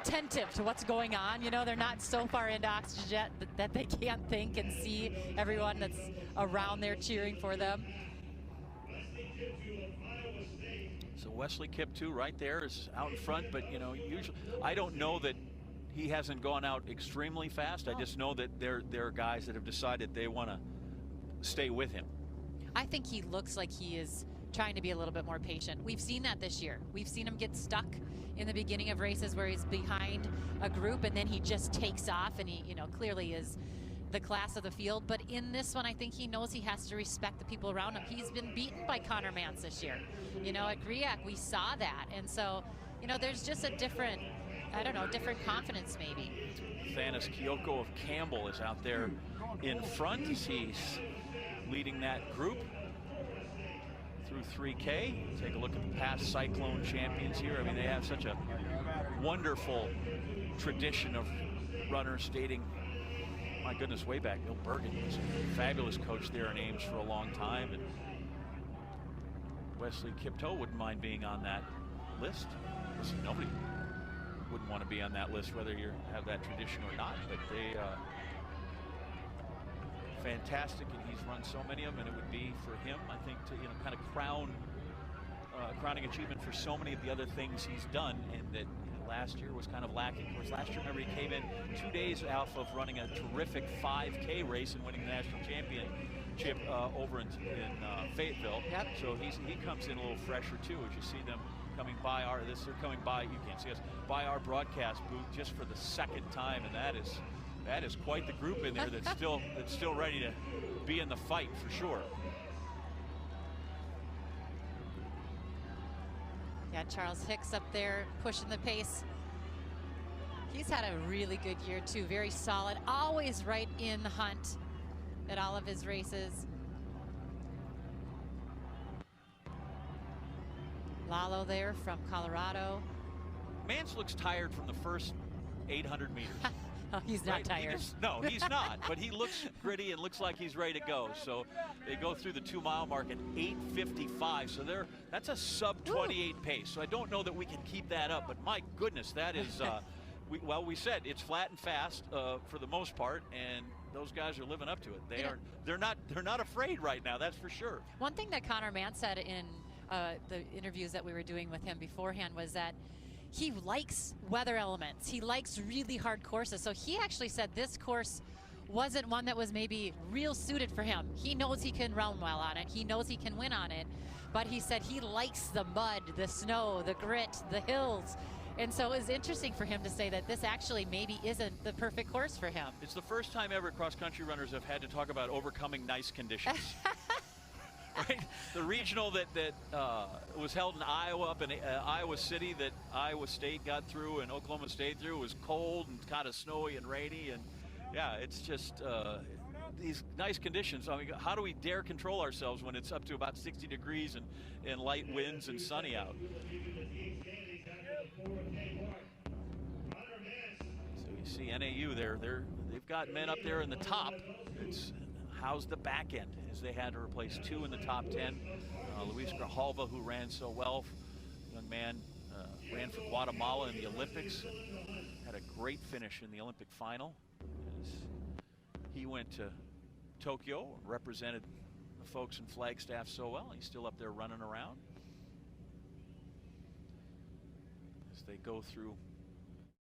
attentive to what's going on. You know, they're not so far into oxygen that they can't think and see everyone that's around there cheering for them. So Wesley Kiptoo right there is out in front, but you know, usually I don't know that he hasn't gone out extremely fast. I just know that there are guys that have decided they want to stay with him. I think he looks like he is trying to be a little bit more patient. We've seen that this year. We've seen him get stuck in the beginning of races where he's behind a group and then he just takes off, and he, you know, clearly is the class of the field. But in this one, I think he knows he has to respect the people around him. He's been beaten by Connor Mance this year. You know, at Griak, we saw that. And so, you know, there's just a different, I don't know, different confidence maybe. Thanos Kyoko of Campbell is out there in front as he's leading that group through 3K. Take a look at the past Cyclone champions here. I mean, they have such a wonderful tradition of runners dating, my goodness, way back. Bill Bergen was a fabulous coach there in Ames for a long time, and Wesley Kiptoo wouldn't mind being on that list. Listen, nobody wouldn't want to be on that list, whether you have that tradition or not, but they fantastic, and he's run so many of them, and it would be for him, I think, to, you know, kind of crowning achievement for so many of the other things he's done, and that, you know, last year was kind of lacking. Of course, last year, remember, he came in 2 days off of running a terrific 5K race and winning the national championship over in Fayetteville. Yep. So he comes in a little fresher too, as you see them coming by they're coming by, you can't see us, by our broadcast booth just for the second time, and that is quite the group in there that's still ready to be in the fight for sure. Yeah, Charles Hicks up there pushing the pace. He's had a really good year too, very solid, always right in the hunt at all of his races. Lalo there from Colorado. Mance looks tired from the first 800 meters. Oh, he's not tired. No, he's not, but he looks gritty and looks like he's ready to go. So they go through the 2-mile mark at 8:55. So that's a sub 28 pace. So I don't know that we can keep that up, but my goodness, that is, we said it's flat and fast for the most part, and those guys are living up to it. They're not afraid right now, that's for sure. One thing that Connor Mance said in the interviews that we were doing with him beforehand was that he likes weather elements. He likes really hard courses. So he actually said this course wasn't one that was maybe real suited for him. He knows he can run well on it. He knows he can win on it. But he said he likes the mud, the snow, the grit, the hills. And so it was interesting for him to say that this actually maybe isn't the perfect course for him. It's the first time ever cross-country runners have had to talk about overcoming nice conditions. Right? The regional that was held in Iowa, up in Iowa City, that Iowa State got through and Oklahoma State through, was cold and kind of snowy and rainy, and yeah, it's just these nice conditions. I mean, how do we dare control ourselves when it's up to about 60 degrees and light winds and sunny out? So you see NAU there, they've got men up there in the top. How's the back end, as they had to replace 2 in the top 10. Luis Grijalva, who ran so well, young man, ran for Guatemala in the Olympics, had a great finish in the Olympic final. As he went to Tokyo, represented the folks in Flagstaff so well. He's still up there running around. As they go through